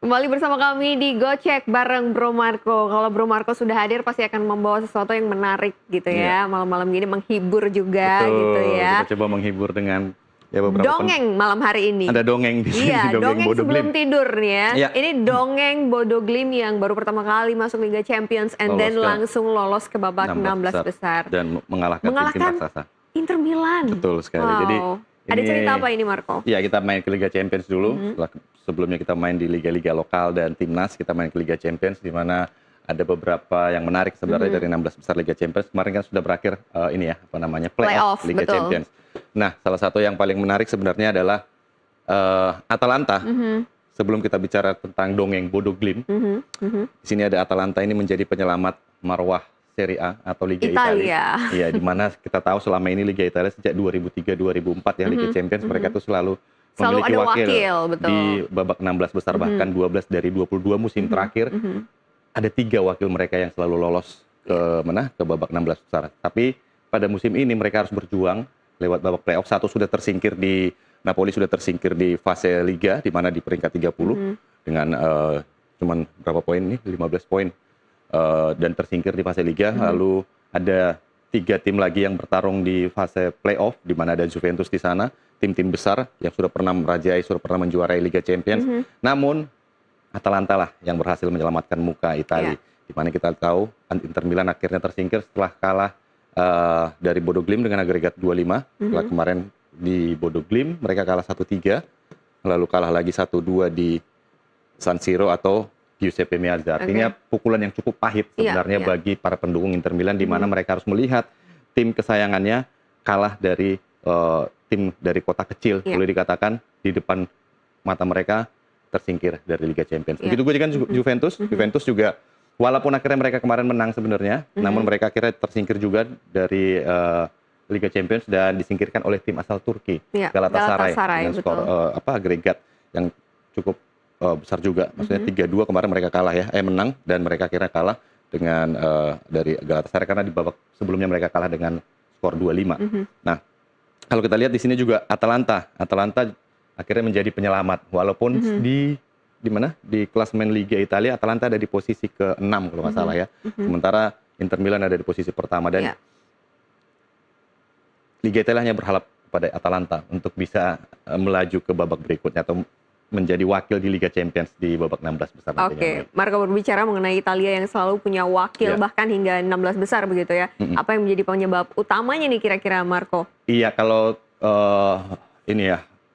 Kembali bersama kami di Gocek bareng Bro Marco. Kalau Bro Marco sudah hadir pasti akan membawa sesuatu yang menarik gitu ya. Malam-malam gini menghibur juga Betul, gitu ya. kita coba menghibur dengan ya beberapa Dongeng malam hari ini. Ada dongeng di sini, Iya, dongeng Bodo sebelum Glimt. tidur nih ya. Iya. Ini dongeng Bodo Glimt yang baru pertama kali masuk Liga Champions and Lolos then ke langsung lolos ke babak 16 besar. Dan mengalahkan tim raksasa. Inter Milan. Betul sekali. Wow. Jadi ada cerita apa ini Marco? Iya, kita main ke Liga Champions dulu. Sebelumnya kita main di liga-liga lokal dan timnas, kita main ke Liga Champions di mana ada beberapa yang menarik sebenarnya dari 16 besar Liga Champions. Kemarin kan sudah berakhir playoff Liga betul. Champions. Nah, salah satu yang paling menarik sebenarnya adalah Atalanta. Sebelum kita bicara tentang dongeng Bodo Glimt, di sini ada Atalanta ini menjadi penyelamat marwah Serie A atau Liga Italia. Iya, di mana kita tahu selama ini Liga Italia sejak 2003-2004 ya Liga Champions mereka tuh selalu memiliki ada wakil betul. di babak 16 besar bahkan 12 dari 22 musim terakhir ada 3 wakil mereka yang selalu lolos ke babak 16 besar. Tapi pada musim ini mereka harus berjuang lewat babak playoff. Satu sudah tersingkir di Napoli, sudah tersingkir di fase Liga di mana di peringkat 30 dengan cuman berapa poin nih? 15 poin dan tersingkir di fase Liga. Lalu ada 3 tim lagi yang bertarung di fase playoff di mana ada Juventus di sana, tim-tim besar yang sudah pernah merajai, sudah pernah menjuarai Liga Champions. Namun Atalanta lah yang berhasil menyelamatkan muka Italia. Di mana kita tahu Inter Milan akhirnya tersingkir setelah kalah dari Bodo Glimt dengan agregat 2-5. Setelah kemarin di Bodo Glimt mereka kalah 1-3, lalu kalah lagi 1-2 di San Siro atau Giuseppe Meazza. Artinya pukulan yang cukup pahit sebenarnya bagi para pendukung Inter Milan di mana mereka harus melihat tim kesayangannya kalah dari tim dari kota kecil, boleh dikatakan di depan mata mereka tersingkir dari Liga Champions. Begitu juga dengan Juventus. Juventus juga walaupun akhirnya mereka kemarin menang sebenarnya, namun mereka akhirnya tersingkir juga dari Liga Champions dan disingkirkan oleh tim asal Turki, Galatasaray dengan skor agregat yang cukup besar juga. Maksudnya 3-2 kemarin mereka kalah menang dan mereka akhirnya kalah dengan dari Galatasaray karena di babak sebelumnya mereka kalah dengan skor 2-5. Nah, kalau kita lihat di sini juga Atalanta akhirnya menjadi penyelamat walaupun di mana di klasemen Liga Italia Atalanta ada di posisi ke-6 kalau nggak salah ya. Sementara Inter Milan ada di posisi pertama dan Liga Italia hanya berharap kepada Atalanta untuk bisa melaju ke babak berikutnya atau menjadi wakil di Liga Champions di babak 16 besar. Oke, Marco berbicara mengenai Italia yang selalu punya wakil bahkan hingga 16 besar begitu ya. Apa yang menjadi penyebab utamanya nih kira-kira Marco? Iya, kalau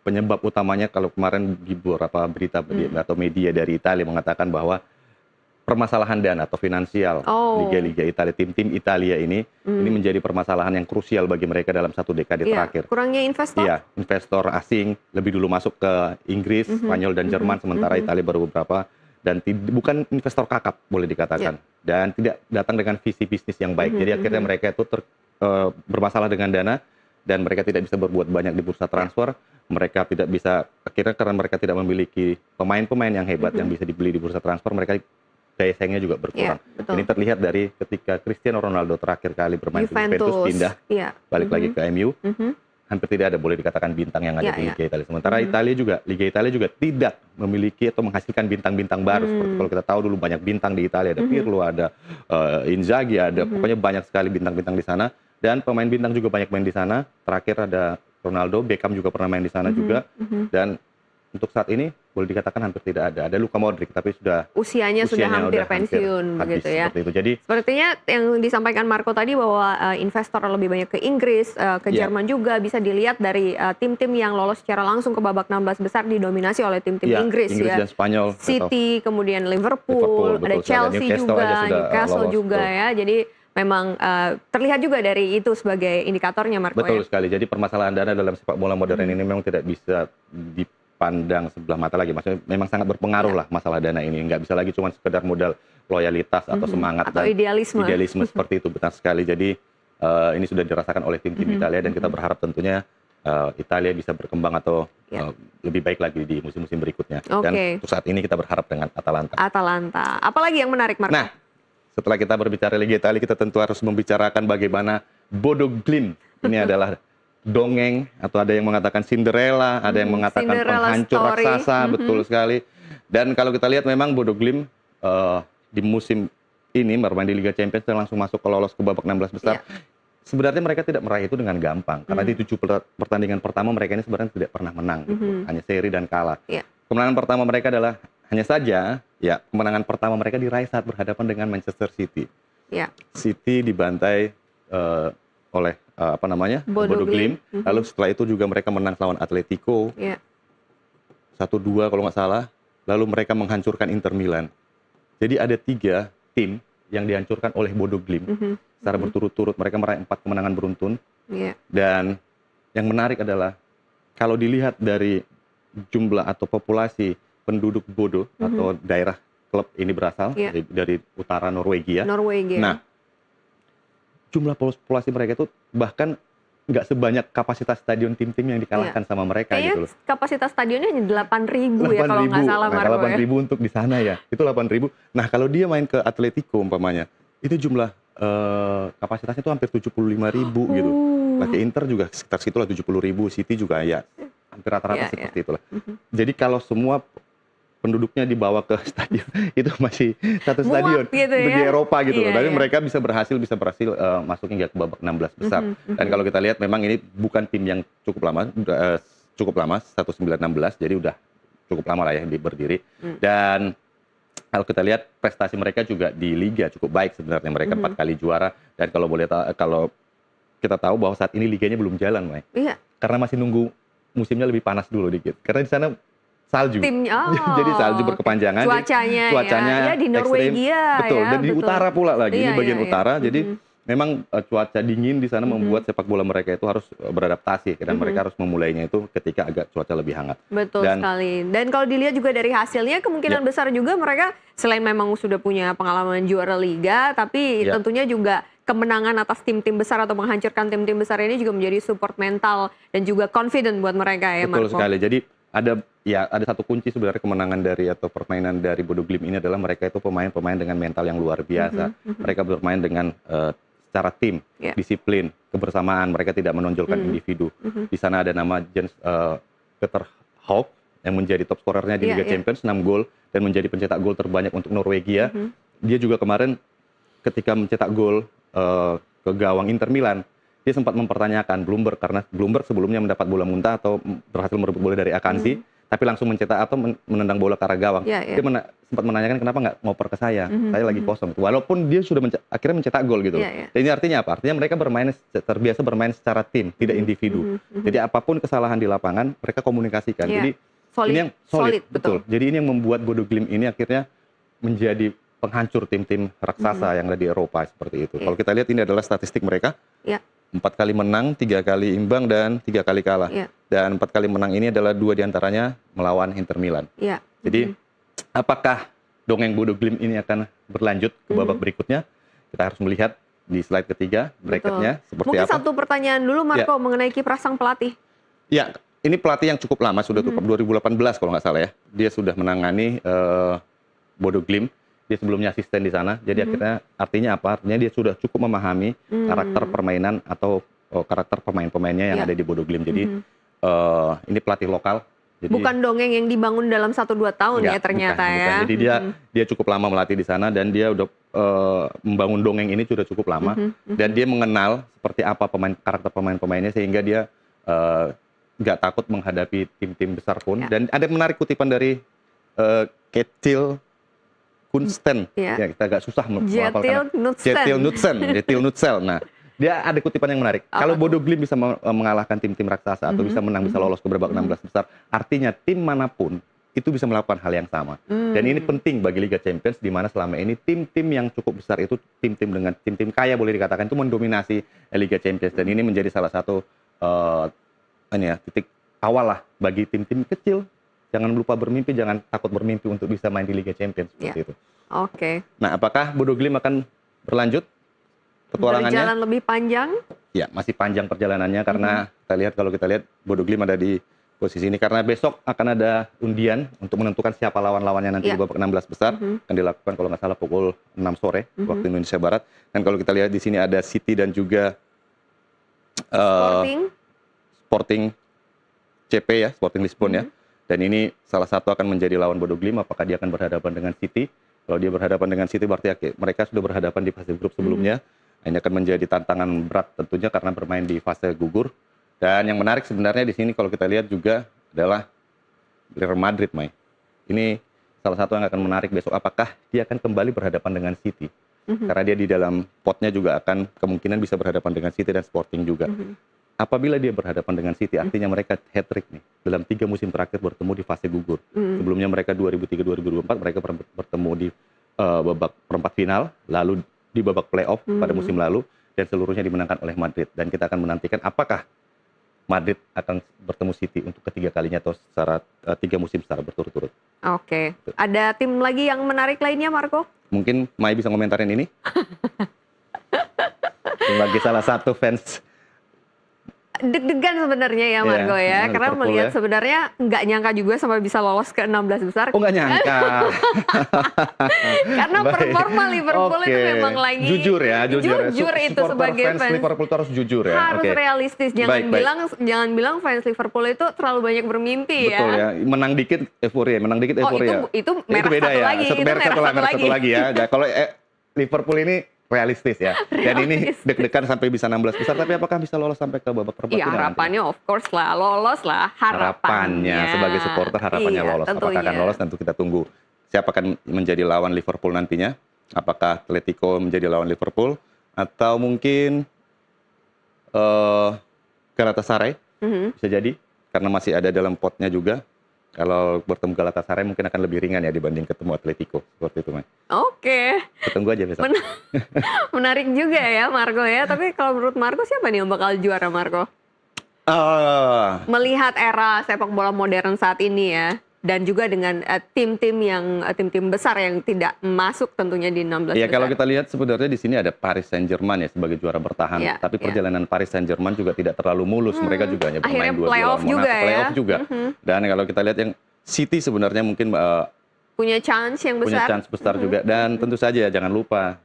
penyebab utamanya kalau kemarin di beberapa berita atau media dari Italia mengatakan bahwa permasalahan dana atau finansial Liga-Liga Italia, tim-tim Italia ini menjadi permasalahan yang krusial bagi mereka dalam 1 dekade terakhir. Kurangnya investor? Iya, investor asing lebih dulu masuk ke Inggris, Spanyol dan Jerman, sementara Italia baru beberapa dan bukan investor kakap boleh dikatakan dan tidak datang dengan visi bisnis yang baik. Jadi akhirnya mereka itu bermasalah dengan dana dan mereka tidak bisa berbuat banyak di bursa transfer. Mereka tidak bisa akhirnya karena mereka tidak memiliki pemain-pemain yang hebat yang bisa dibeli di bursa transfer, mereka daya saingnya juga berkurang. Ini terlihat dari ketika Cristiano Ronaldo terakhir kali bermain di Juventus pindah balik lagi ke MU, hampir tidak ada boleh dikatakan bintang yang ada di Liga Italia. Sementara Liga Italia juga tidak memiliki atau menghasilkan bintang-bintang baru seperti kalau kita tahu dulu banyak bintang di Italia, ada Pirlo, ada Inzaghi, ada pokoknya banyak sekali bintang-bintang di sana dan pemain bintang juga banyak main di sana. Terakhir ada Ronaldo, Beckham juga pernah main di sana juga dan untuk saat ini boleh dikatakan hampir tidak ada. Ada Luka Modric tapi usianya sudah hampir pensiun begitu ya. Seperti itu. Jadi sepertinya yang disampaikan Marco tadi bahwa investor lebih banyak ke Inggris, ke Jerman juga bisa dilihat dari tim-tim yang lolos secara langsung ke babak 16 besar didominasi oleh tim-tim Inggris ya. Dan Spanyol, City, kemudian Liverpool ada Chelsea juga, Newcastle juga ya. Jadi memang terlihat juga dari itu sebagai indikatornya Marco. Betul sekali. Jadi permasalahan dana dalam sepak bola modern ini memang tidak bisa dipandang sebelah mata lagi. Maksudnya memang sangat berpengaruh lah masalah dana ini. Nggak bisa lagi cuma sekedar modal loyalitas atau semangat atau dan idealisme seperti itu, benar sekali. Jadi ini sudah dirasakan oleh tim-tim Italia dan kita berharap tentunya Italia bisa berkembang atau lebih baik lagi di musim-musim berikutnya. Dan untuk saat ini kita berharap dengan Atalanta. Apalagi yang menarik Marco? Nah, setelah kita berbicara Liga Italia, kita tentu harus membicarakan bagaimana Bodo Glimt. Ini adalah dongeng atau ada yang mengatakan Cinderella, ada yang mengatakan penghancur raksasa, betul sekali. Dan kalau kita lihat memang Bodo Glimt di musim ini bermain di Liga Champions dan langsung masuk ke lolos ke babak 16 besar. Sebenarnya mereka tidak meraih itu dengan gampang karena di 7 pertandingan pertama mereka ini sebenarnya tidak pernah menang gitu. Hanya seri dan kalah. Kemenangan pertama mereka adalah hanya saja ya kemenangan pertama mereka diraih saat berhadapan dengan Manchester City. City dibantai oleh Bodo Glimt. Lalu setelah itu juga mereka menang lawan Atletico 1-2 kalau nggak salah. Lalu mereka menghancurkan Inter Milan. Jadi ada 3 tim yang dihancurkan oleh Bodo Glimt secara berturut-turut. Mereka meraih 4 kemenangan beruntun. Dan yang menarik adalah kalau dilihat dari jumlah atau populasi penduduk Bodo atau daerah klub ini berasal dari utara Norwegia. Nah, jumlah populasi mereka itu bahkan nggak sebanyak kapasitas stadion tim-tim yang dikalahkan sama mereka gitu loh. Kapasitas stadionnya hanya 8.000 ya kalau nggak salah Marco. 8.000 untuk di sana ya. Itu 8.000. Nah, kalau dia main ke Atletico umpamanya, itu jumlah kapasitasnya itu hampir 75.000 gitu. Nah, ke Inter juga sekitar situlah 70.000, City juga ya hampir rata-rata seperti itulah. Jadi kalau semua penduduknya dibawa ke stadion itu masih satu stadion gitu untuk di Eropa gitu loh. Tapi mereka bisa berhasil masuk hingga ke babak 16 besar. Dan kalau kita lihat memang ini bukan tim yang cukup lama 1916 jadi udah cukup lama lah ya berdiri. Dan kalau kita lihat prestasi mereka juga di liga cukup baik sebenarnya. Mereka 4 kali juara dan kalau kita tahu bahwa saat ini liganya belum jalan, Mai. Karena masih nunggu musimnya lebih panas dulu dikit. Karena di sana salju. Jadi salju berkepanjangan. Cuacanya ya di Norwegia. Betul. Dan di utara pula lagi. Ini bagian utara. Jadi memang cuaca dingin di sana membuat sepak bola mereka itu harus beradaptasi. Dan mereka harus memulainya itu ketika agak cuaca lebih hangat. Betul sekali. Dan kalau dilihat juga dari hasilnya kemungkinan besar juga mereka selain memang sudah punya pengalaman juara liga. Tapi tentunya juga kemenangan atas tim-tim besar atau menghancurkan tim-tim besar ini juga menjadi support mental dan juga confident buat mereka ya Marco. Betul sekali. Jadi ada satu kunci sebenarnya kemenangan dari atau permainan dari Bodo Glimt ini adalah mereka itu pemain-pemain dengan mental yang luar biasa. Mereka bermain dengan secara tim, disiplin, kebersamaan. Mereka tidak menonjolkan individu. Di sana ada nama Jens Peter Haug yang menjadi top skorernya di Liga Champions 6 gol dan menjadi pencetak gol terbanyak untuk Norwegia. Dia juga kemarin ketika mencetak gol ke gawang Inter Milan, dia sempat mempertanyakan Bloomberg karena Bloomberg sebelumnya mendapat bola muntah atau berhasil merebut bola dari Akanji, tapi langsung mencetak atau menendang bola ke arah gawang. Dia sempat menanyakan kenapa nggak ngoper ke saya lagi kosong. Walaupun dia sudah akhirnya mencetak gol gitu. Dan ini artinya apa? Artinya mereka terbiasa bermain secara tim, tidak individu. Jadi apapun kesalahan di lapangan mereka komunikasikan. Jadi ini yang solid, betul. Jadi ini yang membuat Bodo Glimt ini akhirnya menjadi penghancur tim-tim raksasa yang ada di Eropa seperti itu. Kalau kita lihat ini adalah statistik mereka. 4 kali menang, 3 kali imbang, dan 3 kali kalah. Dan 4 kali menang ini adalah 2 diantaranya melawan Inter Milan. Jadi, apakah dongeng Bodo Glimt ini akan berlanjut ke babak berikutnya? Kita harus melihat di slide ketiga, bracketnya seperti Mungkin apa. Satu pertanyaan dulu, Marco, mengenai kiprah sang pelatih. Ya, ini pelatih yang cukup lama, sudah 2018 kalau nggak salah ya. Dia sudah menangani Bodo Glimt. Dia sebelumnya asisten di sana, jadi akhirnya artinya apa? Artinya dia sudah cukup memahami karakter permainan atau karakter pemain-pemainnya yang ada di Bodo Glimt. Jadi ini pelatih lokal. Jadi, bukan dongeng yang dibangun dalam 1-2 tahun ya ternyata ya. Jadi dia cukup lama melatih di sana dan dia udah membangun dongeng ini sudah cukup lama dan dia mengenal seperti apa karakter pemain-pemainnya sehingga dia nggak takut menghadapi tim-tim besar pun. Dan ada menarik kutipan dari Kjetil Knutsen, ya kita agak susah melafalkan. Kjetil Knutsen. Nah, dia ada kutipan yang menarik. Kalau Bodo Glimt bisa mengalahkan tim-tim raksasa atau bisa menang, bisa lolos ke babak 16 besar, artinya tim manapun itu bisa melakukan hal yang sama. Dan ini penting bagi Liga Champions, di mana selama ini tim-tim yang cukup besar itu tim-tim dengan tim-tim kaya boleh dikatakan itu mendominasi Liga Champions. Dan ini menjadi salah satu titik awal lah bagi tim-tim kecil. Jangan lupa bermimpi, jangan takut bermimpi untuk bisa main di Liga Champions seperti itu. Nah, apakah Bodo Glimt akan berlanjut petualangannya? Berjalan lebih panjang? Ya, masih panjang perjalanannya karena kalau kita lihat Bodo Glimt ada di posisi ini karena besok akan ada undian untuk menentukan siapa lawan-lawannya nanti di babak 16 besar. Akan dilakukan kalau nggak salah pukul 6 sore waktu Indonesia Barat. Dan kalau kita lihat di sini ada City dan juga Sporting CP ya, Sporting Lisbon ya. Dan ini salah satu akan menjadi lawan Bodo Glimt, apakah dia akan berhadapan dengan City. Kalau dia berhadapan dengan City berarti mereka sudah berhadapan di fase grup sebelumnya. Ini akan menjadi tantangan berat tentunya karena bermain di fase gugur. Dan yang menarik sebenarnya di sini kalau kita lihat juga adalah Real Madrid, Mai. Ini salah satu yang akan menarik besok, apakah dia akan kembali berhadapan dengan City. Karena dia di dalam potnya juga akan kemungkinan bisa berhadapan dengan City dan Sporting juga. Apabila dia berhadapan dengan City, artinya mereka hat-trick nih. Dalam 3 musim terakhir bertemu di fase gugur. Sebelumnya mereka 2003-2024 mereka bertemu di babak perempat final, lalu di babak playoff pada musim lalu, dan seluruhnya dimenangkan oleh Madrid. Dan kita akan menantikan apakah Madrid akan bertemu City untuk ketiga kalinya atau secara 3 musim secara berturut-turut. Oke. Ada tim lagi yang menarik lainnya, Marco? Mungkin Mai bisa komentarin ini? Sebagai salah satu fans. Deg-degan sebenarnya ya Marco ya, karena Liverpool melihat ya. sebenarnya nggak nyangka juga sampai bisa lolos ke 16 besar. Oh, nggak nyangka. Karena Baik. performa Liverpool itu Oke. memang lagi Jujur ya, jujur ya. itu Supporter sebagai fans Liverpool itu harus jujur ya. harus Oke. realistis, jangan Baik, baik. jangan bilang fans Liverpool itu terlalu banyak bermimpi Betul ya. Menang dikit euforia, menang dikit Oh, euforia. itu merek beda satu ya. lagi, itu Merek merek satu satu lagi ya. Nah, kalau Liverpool ini realistis ya. Dan ini Realistis. deg-degan sampai bisa 16 besar, tapi apakah bisa lolos sampai ke babak perempat Ya final? harapannya of course lah, lolos lah harapannya. Sebagai supporter harapannya Iya, lolos. Apakah akan tentunya. lolos tentu kita tunggu. Siapa akan menjadi lawan Liverpool nantinya? Apakah Atletico menjadi lawan Liverpool atau mungkin Galatasaray? Bisa jadi karena masih ada dalam potnya juga. Kalau bertemu Galatasaray mungkin akan lebih ringan ya dibanding ketemu Atletico seperti itu, Mai. Oke. Kita tunggu aja besok. Menarik juga ya Marco ya, tapi kalau menurut Marco siapa nih yang bakal juara Marco? Melihat era sepak bola modern saat ini ya, dan juga dengan tim-tim besar yang tidak masuk tentunya di 16 Iya, besar. kalau kita lihat sebenarnya di sini ada Paris Saint-Germain ya sebagai juara bertahan. Iya, Tapi iya. perjalanan Paris Saint-Germain juga tidak terlalu mulus. Mereka juga hanya Akhirnya bermain 2-2 playoff lawan juga Monaco. ya. Playoff juga. Dan kalau kita lihat yang City sebenarnya mungkin Punya chance yang punya besar. chance besar juga. Dan tentu saja jangan lupa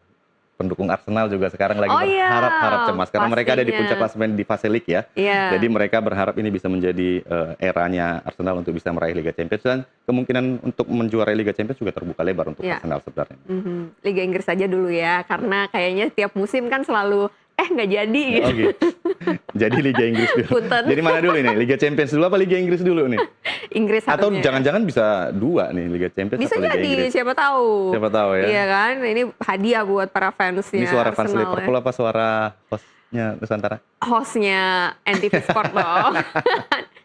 pendukung Arsenal juga sekarang lagi Oh iya, berharap-harap cemas karena mereka ada di pastinya. puncak klasemen di fase League ya. Iya. Jadi mereka berharap ini bisa menjadi eranya Arsenal untuk bisa meraih Liga Champions, dan kemungkinan untuk menjuarai Liga Champions juga terbuka lebar untuk Iya. Arsenal sebenarnya. Liga Inggris saja dulu ya, karena kayaknya tiap musim kan selalu nggak jadi gitu. Oh gitu. Jadi Liga Inggris dulu. Punten. Jadi mana dulu nih? Liga Champions dulu apa Liga Inggris dulu nih? Inggris Atau harusnya. jangan-jangan bisa 2 nih, Liga Champions Bisa atau Liga jadi, Inggris? siapa tahu. Siapa tahu ya. Iya kan, ini hadiah buat para fansnya Ini suara fans Arsenal Liverpool ya. apa suara hostnya Nusantara? Hostnya NTV Sport dong.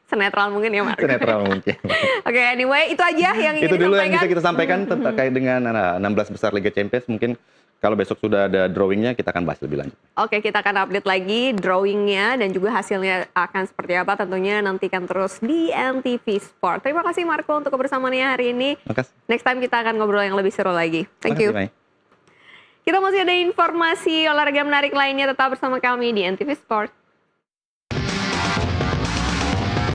Senetral mungkin ya Marco. Senetral mungkin. Oke, anyway itu aja yang ingin Itu dulu yang disampaikan. bisa kita sampaikan terkait dengan 16 besar Liga Champions. Mungkin kalau besok sudah ada drawingnya, kita akan bahas lebih lanjut. Oke, kita akan update lagi drawingnya dan juga hasilnya akan seperti apa. Tentunya nantikan terus di NTV Sport. Terima kasih Marco untuk kebersamaannya hari ini. Makasih. Next time kita akan ngobrol yang lebih seru lagi. Thank you. Makasih, Mai. Kita masih ada informasi olahraga menarik lainnya. Tetap bersama kami di NTV Sport.